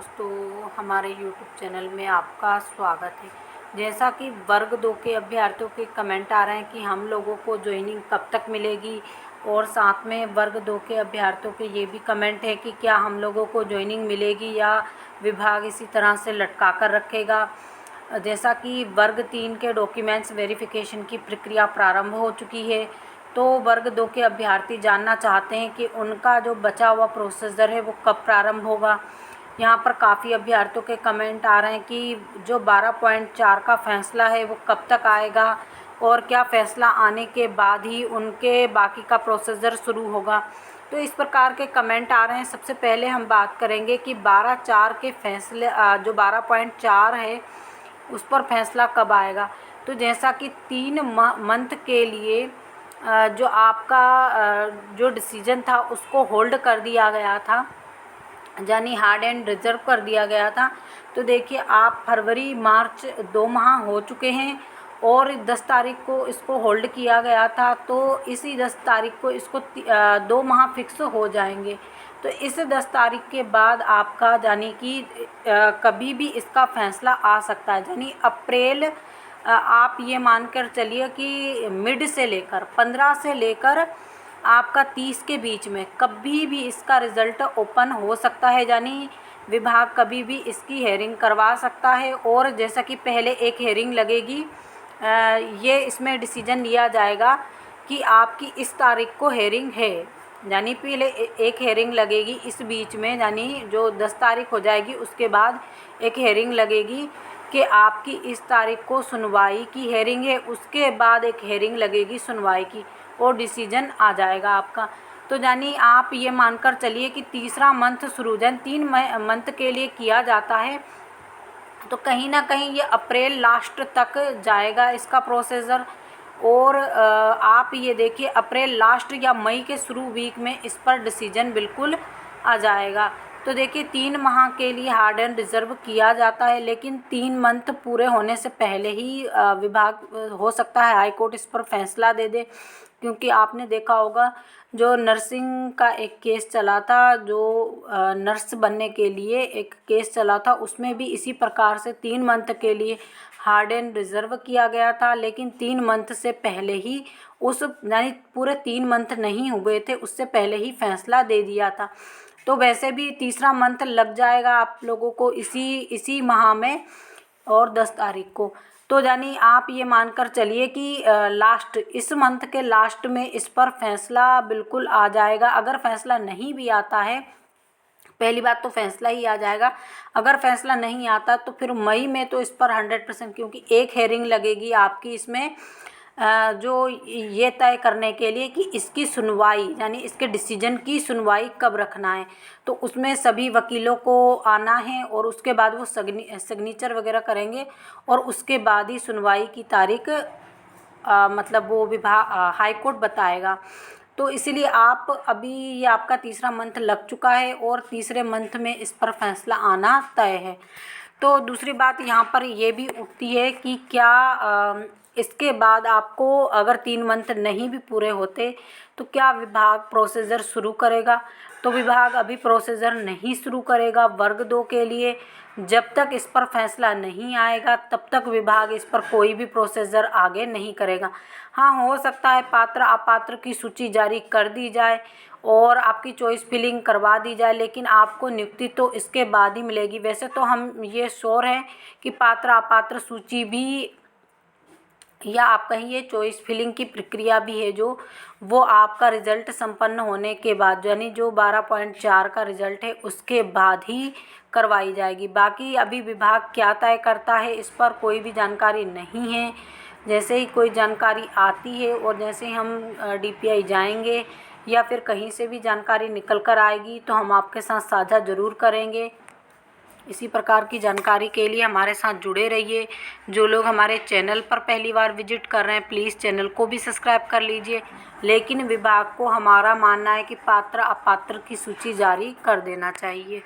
दोस्तों, हमारे YouTube channel में आपका स्वागत है। जैसा कि वर्ग 2 के अभ्यर्थियों के कमेंट आ रहे हैं कि हम लोगों को ज्वाइनिंग कब तक मिलेगी, और साथ में वर्ग 2 के अभ्यर्थियों के ये भी कमेंट है कि क्या हम लोगों को ज्वाइनिंग मिलेगी या विभाग इसी तरह से लटका कर रखेगा। जैसा कि वर्ग 3 के डॉक्यूमेंट्स वेरिफिकेशन की प्रक्रिया प्रारंभ हो चुकी है, तो वर्ग 2 के अभ्यर्थी जानना चाहते हैं कि उनका जो बचा हुआ प्रोसीजर है वो कब प्रारंभ होगा। यहाँ पर काफ़ी अभ्यर्थियों के कमेंट आ रहे हैं कि जो 12.4 का फैसला है वो कब तक आएगा, और क्या फ़ैसला आने के बाद ही उनके बाकी का प्रोसीजर शुरू होगा। तो इस प्रकार के कमेंट आ रहे हैं। सबसे पहले हम बात करेंगे कि 12.4 के फैसले जो 12.4 है उस पर फैसला कब आएगा। तो जैसा कि 3 मंथ के लिए जो आपका जो डिसीजन था उसको होल्ड कर दिया गया था, यानी हार्ड एंड रिजर्व कर दिया गया था। तो देखिए, आप फरवरी मार्च 2 माह हो चुके हैं और 10 तारीख को इसको होल्ड किया गया था, तो इसी 10 तारीख को इसको 2 माह फिक्स हो जाएंगे। तो इस 10 तारीख के बाद आपका यानी कि कभी भी इसका फैसला आ सकता है, यानी अप्रैल आप ये मानकर चलिए कि मिड से लेकर 15 से लेकर आपका 30 के बीच में कभी भी इसका रिज़ल्ट ओपन हो सकता है, यानी विभाग कभी भी इसकी हेयरिंग करवा सकता है। और जैसा कि पहले एक हेयरिंग लगेगी, ये इसमें डिसीजन लिया जाएगा कि आपकी इस तारीख को हेयरिंग है, यानी पहले एक हेयरिंग लगेगी इस बीच में, यानी जो 10 तारीख हो जाएगी उसके बाद एक हेयरिंग लगेगी कि आपकी इस तारीख को सुनवाई की हेयरिंग है, उसके बाद एक हेयरिंग लगेगी सुनवाई की और डिसीजन आ जाएगा आपका। तो यानी आप ये मानकर चलिए कि तीसरा मंथ शुरू, यानी 3 मंथ के लिए किया जाता है, तो कहीं ना कहीं ये अप्रैल लास्ट तक जाएगा इसका प्रोसीजर। और आप ये देखिए, अप्रैल लास्ट या मई के शुरू वीक में इस पर डिसीजन बिल्कुल आ जाएगा। तो देखिए, 3 माह के लिए हार्ड एंड रिजर्व किया जाता है, लेकिन 3 मंथ पूरे होने से पहले ही विभाग हो सकता है हाई कोर्ट इस पर फैसला दे दे। क्योंकि आपने देखा होगा, जो नर्सिंग का एक केस चला था, जो नर्स बनने के लिए एक केस चला था, उसमें भी इसी प्रकार से 3 मंथ के लिए हार्ड एंड रिजर्व किया गया था, लेकिन 3 मंथ से पहले ही उस यानी पूरे 3 मंथ नहीं हुए थे उससे पहले ही फैसला दे दिया था। तो वैसे भी तीसरा मंथ लग जाएगा आप लोगों को इसी माह में और 10 तारीख को। तो यानी आप ये मानकर चलिए कि लास्ट इस मंथ के लास्ट में इस पर फैसला बिल्कुल आ जाएगा। अगर फैसला नहीं भी आता है, पहली बात तो फैसला ही आ जाएगा। अगर फैसला नहीं आता तो फिर मई में तो इस पर 100%, क्योंकि एक हेयरिंग लगेगी आपकी इसमें जो ये तय करने के लिए कि इसकी सुनवाई, यानी इसके डिसीजन की सुनवाई कब रखना है। तो उसमें सभी वकीलों को आना है और उसके बाद वो सिग्नेचर वगैरह करेंगे और उसके बाद ही सुनवाई की तारीख मतलब वो विभाग हाई कोर्ट बताएगा। तो इसीलिए आप अभी ये आपका तीसरा मंथ लग चुका है और तीसरे मंथ में इस पर फैसला आना तय है। तो दूसरी बात यहाँ पर ये भी उठती है कि क्या इसके बाद आपको अगर 3 मंथ नहीं भी पूरे होते तो क्या विभाग प्रोसीजर शुरू करेगा। तो विभाग अभी प्रोसीजर नहीं शुरू करेगा वर्ग 2 के लिए। जब तक इस पर फैसला नहीं आएगा तब तक विभाग इस पर कोई भी प्रोसीजर आगे नहीं करेगा। हाँ, हो सकता है पात्र अपात्र की सूची जारी कर दी जाए और आपकी चॉइस फिलिंग करवा दी जाए, लेकिन आपको नियुक्ति तो इसके बाद ही मिलेगी। वैसे तो हम ये श्योर हैं कि पात्र अपात्र सूची भी, या आप कहिए चॉइस फिलिंग की प्रक्रिया भी है जो वो आपका रिज़ल्ट संपन्न होने के बाद, यानी जो 12.4 का रिज़ल्ट है उसके बाद ही करवाई जाएगी। बाकी अभी विभाग क्या तय करता है इस पर कोई भी जानकारी नहीं है। जैसे ही कोई जानकारी आती है और जैसे ही हम DPI जाएंगे या फिर कहीं से भी जानकारी निकल कर आएगी तो हम आपके साथ साझा ज़रूर करेंगे। इसी प्रकार की जानकारी के लिए हमारे साथ जुड़े रहिए। जो लोग हमारे चैनल पर पहली बार विजिट कर रहे हैं, प्लीज़ चैनल को भी सब्सक्राइब कर लीजिए। लेकिन विभाग को हमारा मानना है कि पात्र अपात्र की सूची जारी कर देना चाहिए।